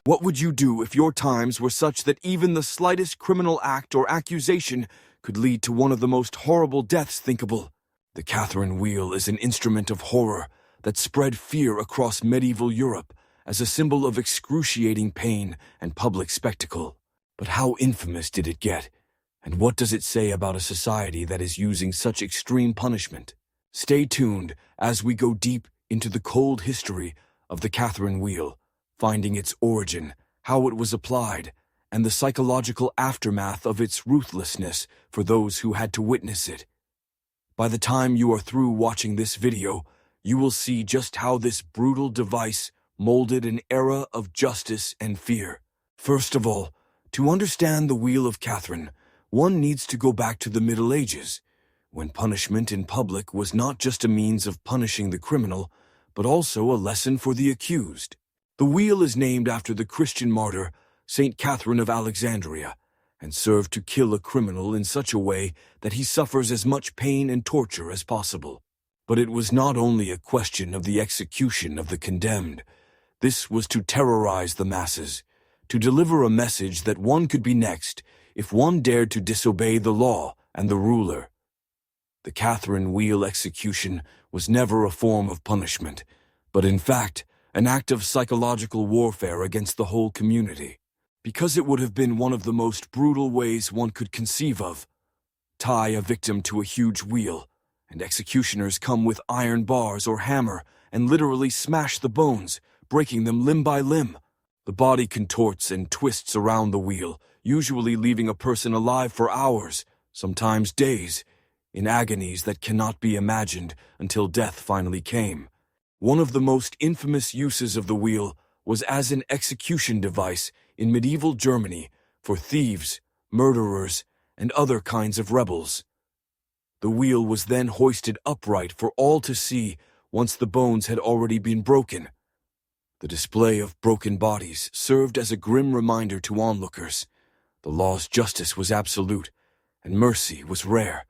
What would you do if your times were such that even the slightest criminal act or accusation could lead to one of the most horrible deaths thinkable? The Catherine wheel is an instrument of horror that spread fear across medieval Europe as a symbol of excruciating pain and public spectacle. But how infamous did it get? And what does it say about a society that is using such extreme punishment? Stay tuned as we go deep into the cold history of the Catherine wheel, finding its origin, how it was applied, and the psychological aftermath of its ruthlessness for those who had to witness it. By the time you are through watching this video, you will see just how this brutal device molded an era of justice and fear. First of all, to understand the Wheel of Catherine, one needs to go back to the Middle Ages, when punishment in public was not just a means of punishing the criminal, but also a lesson for the accused. The wheel is named after the Christian martyr, Saint Catherine of Alexandria, and served to kill a criminal in such a way that he suffers as much pain and torture as possible. But it was not only a question of the execution of the condemned. This was to terrorize the masses, to deliver a message that one could be next if one dared to disobey the law and the ruler. The Catherine wheel execution was never a form of punishment, but in fact, an act of psychological warfare against the whole community, because it would have been one of the most brutal ways one could conceive of. Tie a victim to a huge wheel, and executioners come with iron bars or hammer and literally smash the bones, breaking them limb by limb. The body contorts and twists around the wheel, usually leaving a person alive for hours, sometimes days, in agonies that cannot be imagined until death finally came. One of the most infamous uses of the wheel was as an execution device in medieval Germany for thieves, murderers, and other kinds of rebels. The wheel was then hoisted upright for all to see once the bones had already been broken. The display of broken bodies served as a grim reminder to onlookers. The law's justice was absolute, and mercy was rare.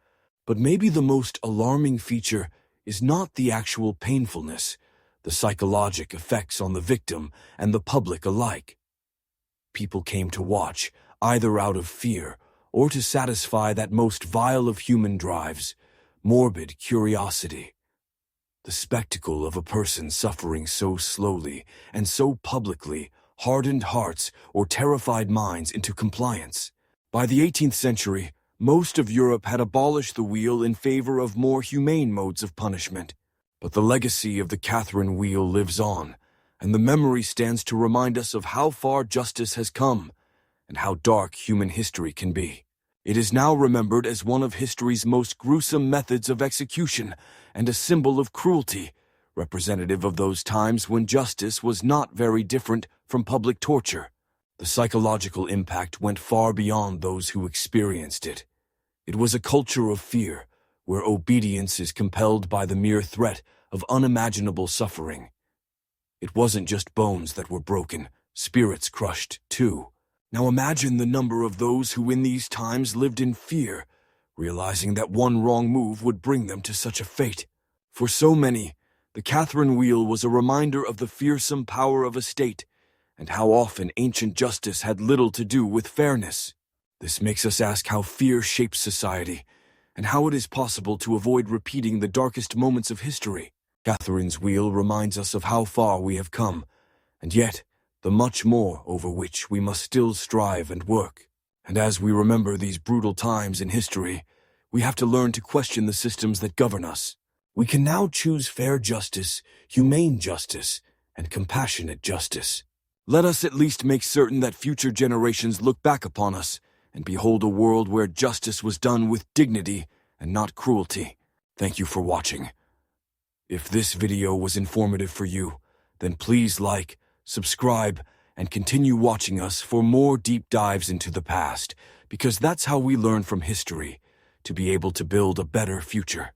But maybe the most alarming feature is not the actual painfulness, the psychologic effects on the victim and the public alike. People came to watch, either out of fear or to satisfy that most vile of human drives, morbid curiosity. The spectacle of a person suffering so slowly and so publicly hardened hearts or terrified minds into compliance. By the 18th century, most of Europe had abolished the wheel in favor of more humane modes of punishment. But the legacy of the Catherine wheel lives on, and the memory stands to remind us of how far justice has come and how dark human history can be. It is now remembered as one of history's most gruesome methods of execution and a symbol of cruelty, representative of those times when justice was not very different from public torture. The psychological impact went far beyond those who experienced it. It was a culture of fear, where obedience is compelled by the mere threat of unimaginable suffering. It wasn't just bones that were broken, spirits crushed, too. Now imagine the number of those who in these times lived in fear, realizing that one wrong move would bring them to such a fate. For so many, the Catherine wheel was a reminder of the fearsome power of a state, and how often ancient justice had little to do with fairness. This makes us ask how fear shapes society, and how it is possible to avoid repeating the darkest moments of history. Catherine's wheel reminds us of how far we have come, and yet the much more over which we must still strive and work. And as we remember these brutal times in history, we have to learn to question the systems that govern us. We can now choose fair justice, humane justice, and compassionate justice. Let us at least make certain that future generations look back upon us and behold a world where justice was done with dignity and not cruelty. Thank you for watching. If this video was informative for you, then please like, subscribe, and continue watching us for more deep dives into the past, because that's how we learn from history to be able to build a better future.